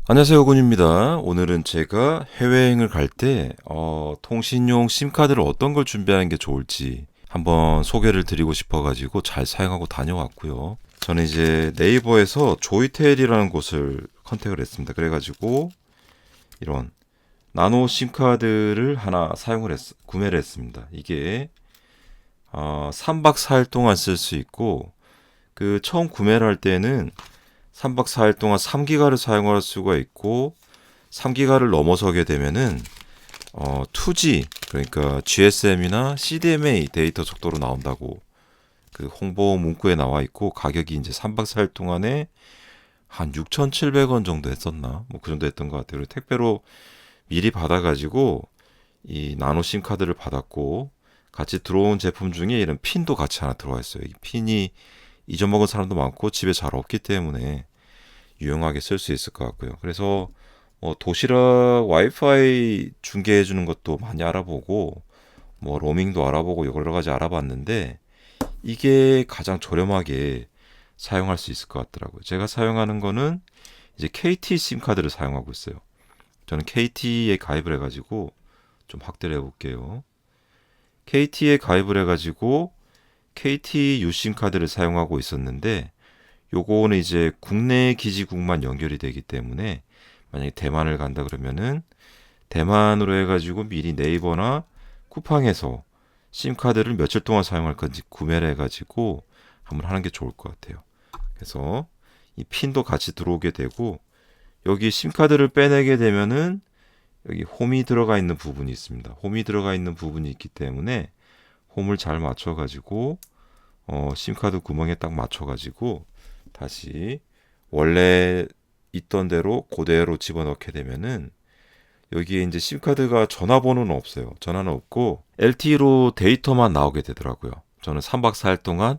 안녕하세요, 군입니다. 오늘은 제가 해외여행을 갈 때 통신용 심카드를 어떤 걸 준비하는 게 좋을지 한번 소개를 드리고 싶어가지고 잘 사용하고 다녀왔고요. 저는 이제 네이버에서 조이텔이라는 곳을 컨택을 했습니다. 그래가지고 이런 나노 심카드를 하나 구매를 했습니다. 이게 3박 4일 동안 쓸 수 있고, 그 처음 구매를 할 때는 3박 4일 동안 3기가를 사용할 수가 있고, 3기가를 넘어서게 되면은 2G, 그러니까 GSM이나 CDMA 데이터 속도로 나온다고 그 홍보 문구에 나와 있고, 가격이 이제 3박 4일 동안에 한 6,700원 정도 했었나? 뭐 그 정도 했던 것 같아요. 택배로 미리 받아가지고 이 나노 심 카드를 받았고, 같이 들어온 제품 중에 이런 핀도 같이 하나 들어와 있어요. 이 핀이 잊어먹은 사람도 많고 집에 잘 없기 때문에 유용하게 쓸 수 있을 것 같고요. 그래서 도시락 와이파이 중계해 주는 것도 많이 알아보고, 뭐 로밍도 알아보고 여러 가지 알아봤는데, 이게 가장 저렴하게 사용할 수 있을 것 같더라고요. 제가 사용하는 거는 이제 KT 심 카드를 사용하고 있어요. 저는 KT에 가입을 해가지고 좀 확대를 해볼게요. KT에 가입을 해가지고 KT 유심 카드를 사용하고 있었는데, 요거는 이제 국내 기지국만 연결이 되기 때문에 만약에 대만을 간다 그러면은 대만으로 해가지고 미리 네이버나 쿠팡에서 심카드를 며칠 동안 사용할 건지 구매를 해가지고 한번 하는 게 좋을 것 같아요. 그래서 이 핀도 같이 들어오게 되고, 여기 심카드를 빼내게 되면은 여기 홈이 들어가 있는 부분이 있습니다. 홈이 들어가 있는 부분이 있기 때문에 홈을 잘 맞춰가지고 심카드 구멍에 딱 맞춰가지고 다시 원래 있던 대로 그대로 집어넣게 되면은 여기에 이제 심카드가 전화번호는 없어요. 전화는 없고 LTE로 데이터만 나오게 되더라고요. 저는 3박 4일 동안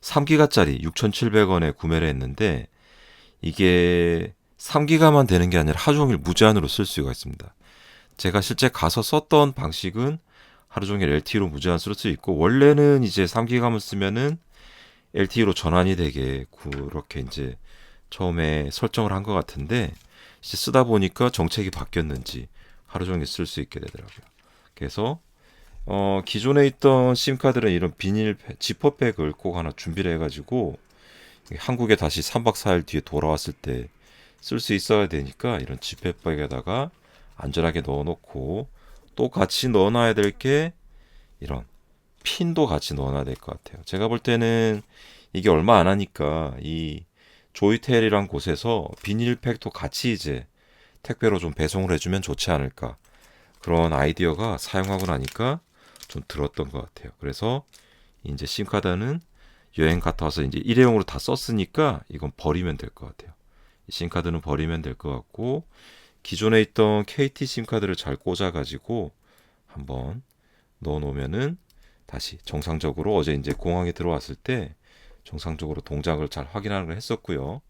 3기가짜리 6,700원에 구매를 했는데, 이게 3기가만 되는 게 아니라 하루 종일 무제한으로 쓸 수가 있습니다. 제가 실제 가서 썼던 방식은 하루 종일 LTE로 무제한 쓸 수 있고, 원래는 이제 3기가만 쓰면은 LTE로 전환이 되게 그렇게 이제 처음에 설정을 한 것 같은데, 이제 쓰다 보니까 정책이 바뀌었는지 하루 종일 쓸 수 있게 되더라고요. 그래서 기존에 있던 심카드는 이런 지퍼백을 꼭 하나 준비를 해가지고 한국에 다시 3박 4일 뒤에 돌아왔을 때 쓸 수 있어야 되니까 이런 지퍼백에다가 안전하게 넣어놓고, 또 같이 넣어놔야 될 게 이런 핀도 같이 넣어놔야 될 것 같아요. 제가 볼 때는 이게 얼마 안 하니까 이 조이텔이란 곳에서 비닐팩도 같이 이제 택배로 좀 배송을 해주면 좋지 않을까, 그런 아이디어가 사용하고 나니까 좀 들었던 것 같아요. 그래서 이제 심카드는 여행 갔다 와서 이제 일회용으로 다 썼으니까 이건 버리면 될 것 같아요. 이 심카드는 버리면 될 것 같고, 기존에 있던 KT 심카드를 잘 꽂아가지고 한번 넣어 놓으면은 다시 정상적으로, 어제 이제 공항에 들어왔을 때 정상적으로 동작을 잘 확인하는 걸 했었고요.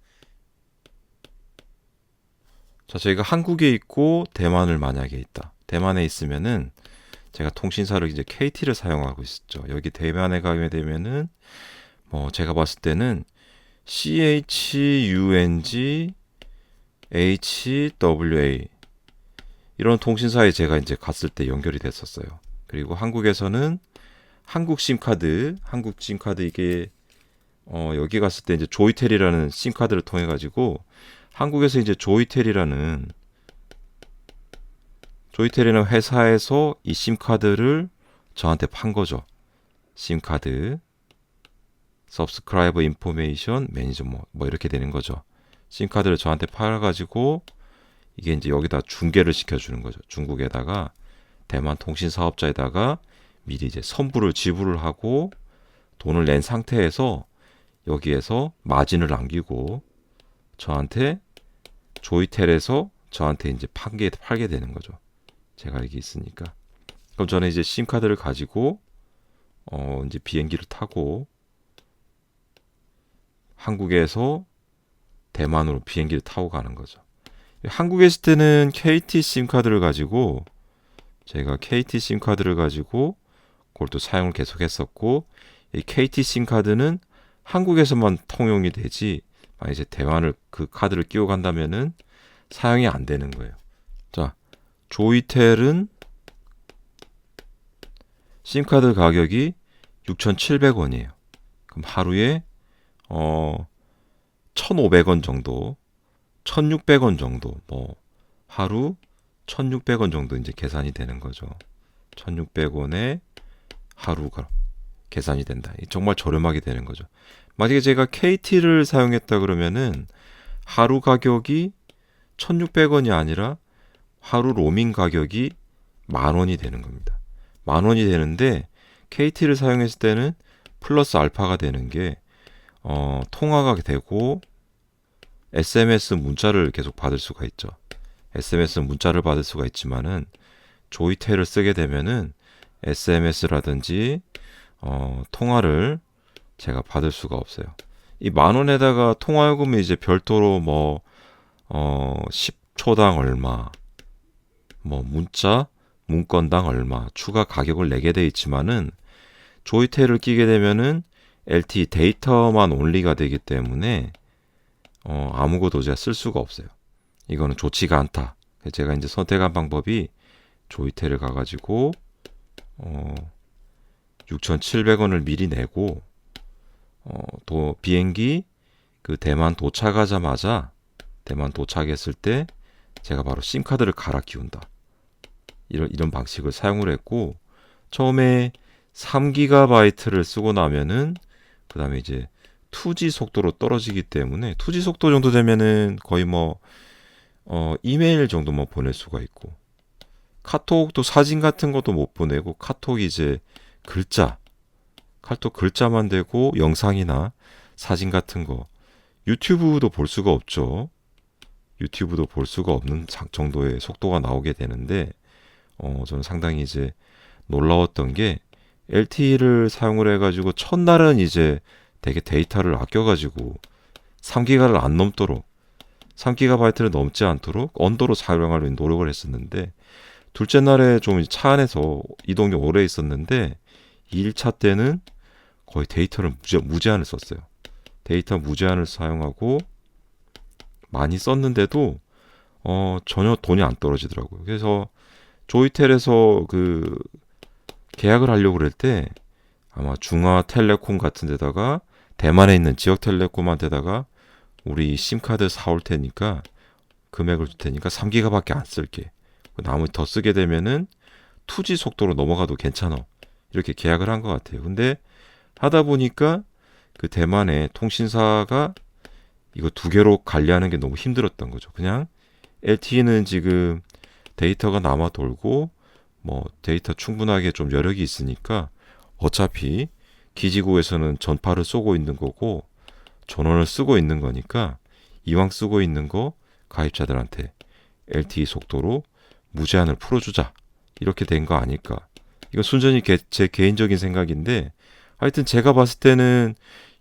자, 저희가 한국에 있고 대만을 만약에 있다. 대만에 있으면은 제가 통신사를 이제 KT를 사용하고 있었죠. 여기 대만에 가게 되면은 뭐 제가 봤을 때는 CHUNG HWA 이런 통신사에 제가 이제 갔을 때 연결이 됐었어요. 그리고 한국에서는 한국 심카드 이게 여기 갔을 때 이제 조이텔이라는 심카드를 통해 가지고 한국에서 이제 조이텔이라는 회사에서 이 심카드를 저한테 판 거죠. 심카드 서브스크라이버 인포메이션 매니저 뭐 이렇게 되는 거죠. 심카드를 저한테 팔아가지고 이게 이제 여기다 중계를 시켜주는 거죠. 중국에다가 대만 통신 사업자에다가 미리 이제 선불을 지불을 하고 돈을 낸 상태에서 여기에서 마진을 남기고 저한테 조이텔에서 저한테 이제 팔게 되는 거죠. 제가 여기 있으니까. 그럼 저는 이제 심카드를 가지고 이제 비행기를 타고 한국에서 대만으로 비행기를 타고 가는 거죠. 한국에 있을 때는 KT 심카드를 가지고 제가 KT 심카드를 가지고 그걸 또 사용을 계속했었고, 이 KT 심카드는 한국에서만 통용이 되지, 만약 이제 대만을 그 카드를 끼워 간다면은 사용이 안 되는 거예요. 자, 조이텔은 심카드 가격이 6,700원이에요. 그럼 하루에 1,500원 정도, 1,600원 정도, 뭐 하루 1,600원 정도 이제 계산이 되는 거죠. 1,600원에 하루가 계산이 된다. 정말 저렴하게 되는 거죠. 만약에 제가 KT를 사용했다 그러면은 하루 가격이 1,600원이 아니라 하루 로밍 가격이 10,000원이 되는 겁니다. 10,000원이 되는데 KT를 사용했을 때는 플러스 알파가 되는 게 통화가 되고 SMS 문자를 계속 받을 수가 있죠. SMS 문자를 받을 수가 있지만은 조이텔을 쓰게 되면은 SMS라든지 통화를 제가 받을 수가 없어요. 이 10,000원에다가 통화요금이 이제 별도로 뭐 10초당 얼마, 뭐 문건당 얼마 추가 가격을 내게 돼 있지만은 조이텔을 끼게 되면은 LTE 데이터만 온리가 되기 때문에 아무것도 제가 쓸 수가 없어요. 이거는 좋지가 않다. 제가 이제 선택한 방법이 조이텔을 가가지고 6,700원을 미리 내고 또 비행기 그 대만 도착하자마자 대만 도착했을 때 제가 바로 심카드를 갈아 끼운다. 이런 방식을 사용을 했고 처음에 3GB를 쓰고 나면은 그 다음에 이제 2G 속도로 떨어지기 때문에 2G 속도 정도 되면은 거의 뭐 이메일 정도만 보낼 수가 있고 카톡도 사진 같은 것도 못 보내고 카톡이 이제 카톡 글자만 되고 영상이나 사진 같은 거 유튜브도 볼 수가 없죠. 유튜브도 볼 수가 없는 정도의 속도가 나오게 되는데 저는 상당히 이제 놀라웠던 게 LTE를 사용을 해가지고 첫날은 이제 되게 데이터를 아껴가지고 3기가를 안 넘도록 3GB를 넘지 않도록 언더로 사용하려고 노력을 했었는데 둘째 날에 좀 차 안에서 이동이 오래 있었는데 2일차 때는 거의 데이터를 무제한을 썼어요. 데이터 무제한을 사용하고 많이 썼는데도 전혀 돈이 안 떨어지더라고요. 그래서 조이텔에서 그 계약을 하려고 그럴 때 아마 중화텔레콤 같은 데다가 대만에 있는 지역텔레콤한테다가 우리 심카드 사올 테니까 금액을 줄 테니까 3기가밖에 안 쓸게. 나머지 더 쓰게 되면은 2G 속도로 넘어가도 괜찮아. 이렇게 계약을 한 것 같아요. 근데 하다 보니까 그 대만의 통신사가 이거 두 개로 관리하는 게 너무 힘들었던 거죠. 그냥 LTE는 지금 데이터가 남아 돌고 뭐 데이터 충분하게 좀 여력이 있으니까 어차피 기지국에서는 전파를 쏘고 있는 거고 전원을 쓰고 있는 거니까 이왕 쓰고 있는 거 가입자들한테 LTE 속도로 무제한을 풀어주자 이렇게 된 거 아닐까. 이건 순전히 제 개인적인 생각인데 하여튼 제가 봤을 때는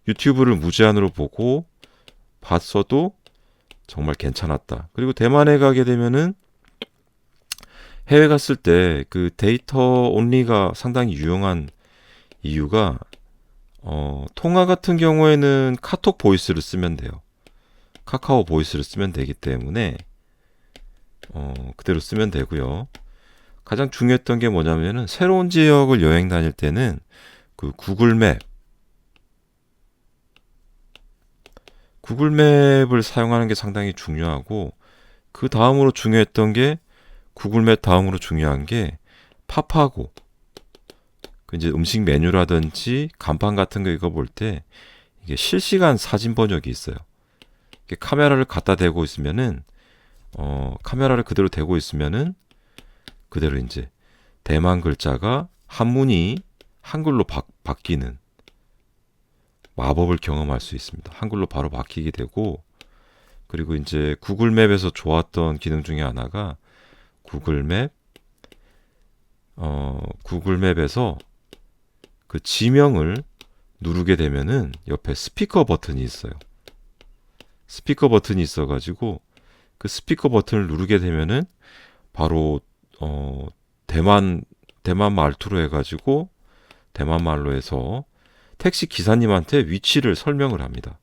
유튜브를 무제한으로 보고 봤어도 정말 괜찮았다. 그리고 대만에 가게 되면은 해외 갔을 때 그 데이터 온리가 상당히 유용한 이유가 통화 같은 경우에는 카톡 보이스를 쓰면 돼요. 카카오 보이스를 쓰면 되기 때문에 그대로 쓰면 되고요. 가장 중요했던 게 뭐냐면은 새로운 지역을 여행 다닐 때는 그 구글맵을 사용하는 게 상당히 중요하고 그 다음으로 중요했던 게 구글맵 다음으로 중요한 게 팝하고 그 이제 음식 메뉴라든지 간판 같은 거 이거 볼 때 이게 실시간 사진 번역이 있어요. 이렇게 카메라를 갖다 대고 있으면은 카메라를 그대로 대고 있으면은 그대로 이제 대만 글자가 한문이 한글로 바뀌는 마법을 경험할 수 있습니다. 한글로 바로 바뀌게 되고 그리고 이제 구글맵에서 좋았던 기능 중에 하나가 구글맵에서 그 지명을 누르게 되면은 옆에 스피커 버튼이 있어요. 스피커 버튼이 있어가지고 그 스피커 버튼을 누르게 되면은 바로 대만 말투로 해가지고 대만 말로 해서 택시 기사님한테 위치를 설명을 합니다.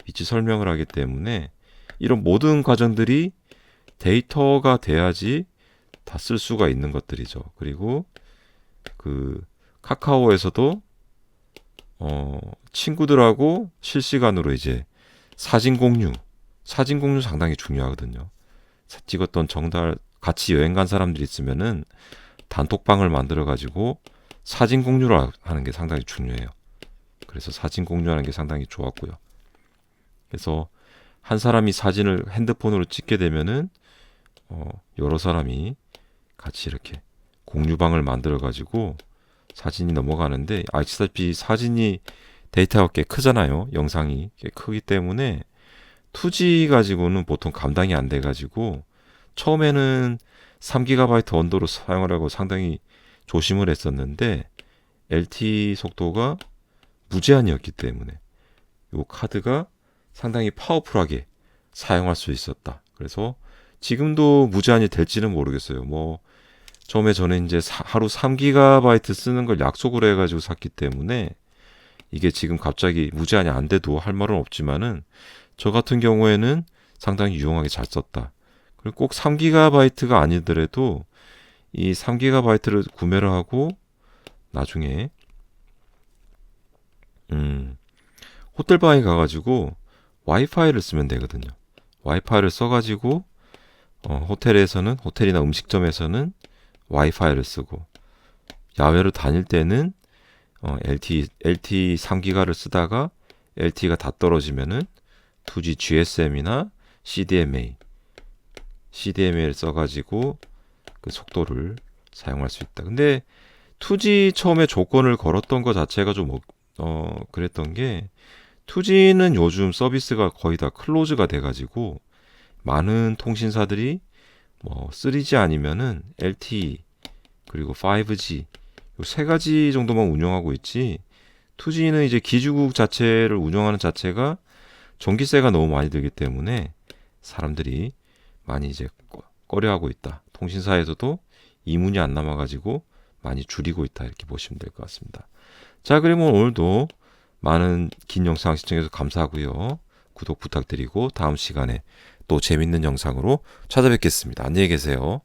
위치 설명을 하기 때문에 이런 모든 과정들이 데이터가 돼야지 다 쓸 수가 있는 것들이죠. 그리고 그 카카오에서도 친구들하고 실시간으로 이제 사진 공유 상당히 중요하거든요. 찍었던 정달 같이 여행 간 사람들이 있으면은 단톡방을 만들어 가지고 사진 공유를 하는 게 상당히 중요해요. 그래서 사진 공유하는 게 상당히 좋았고요. 그래서 한 사람이 사진을 핸드폰으로 찍게 되면은 여러 사람이 같이 이렇게 공유방을 만들어 가지고 사진이 넘어가는데 아시다시피 사진이 데이터가 꽤 크잖아요. 영상이 꽤 크기 때문에 2G 가지고는 보통 감당이 안 돼 가지고 처음에는 3GB 언더로 사용하려고 상당히 조심을 했었는데 LTE 속도가 무제한이었기 때문에 이 카드가 상당히 파워풀하게 사용할 수 있었다. 그래서 지금도 무제한이 될지는 모르겠어요. 뭐 처음에 저는 이제 하루 3GB 쓰는 걸 약속을 해가지고 샀기 때문에 이게 지금 갑자기 무제한이 안 돼도 할 말은 없지만은 저 같은 경우에는 상당히 유용하게 잘 썼다. 그리고 꼭 3GB가 아니더라도 이 3GB를 구매를 하고 나중에 호텔방에 가가지고 와이파이를 쓰면 되거든요. 와이파이를 써가지고 호텔이나 음식점에서는 와이파이를 쓰고 야외로 다닐 때는 LTE 3기가를 쓰다가 LTE가 다 떨어지면은 2G GSM이나 CDMA를 써가지고 그 속도를 사용할 수 있다. 근데 2G 처음에 조건을 걸었던 것 자체가 좀 그랬던 게 2G는 요즘 서비스가 거의 다 클로즈가 돼가지고 많은 통신사들이 뭐 3G 아니면은 LTE 그리고 5G 이 세 가지 정도만 운영하고 있지 2G는 이제 기주국 자체를 운영하는 자체가 전기세가 너무 많이 들기 때문에 사람들이 많이 이제 꺼려하고 있다. 통신사에서도 이문이 안 남아가지고 많이 줄이고 있다. 이렇게 보시면 될 것 같습니다. 자, 그러면 오늘도 많은 긴 영상 시청해주셔서 감사하고요. 구독 부탁드리고 다음 시간에 또 재밌는 영상으로 찾아뵙겠습니다. 안녕히 계세요.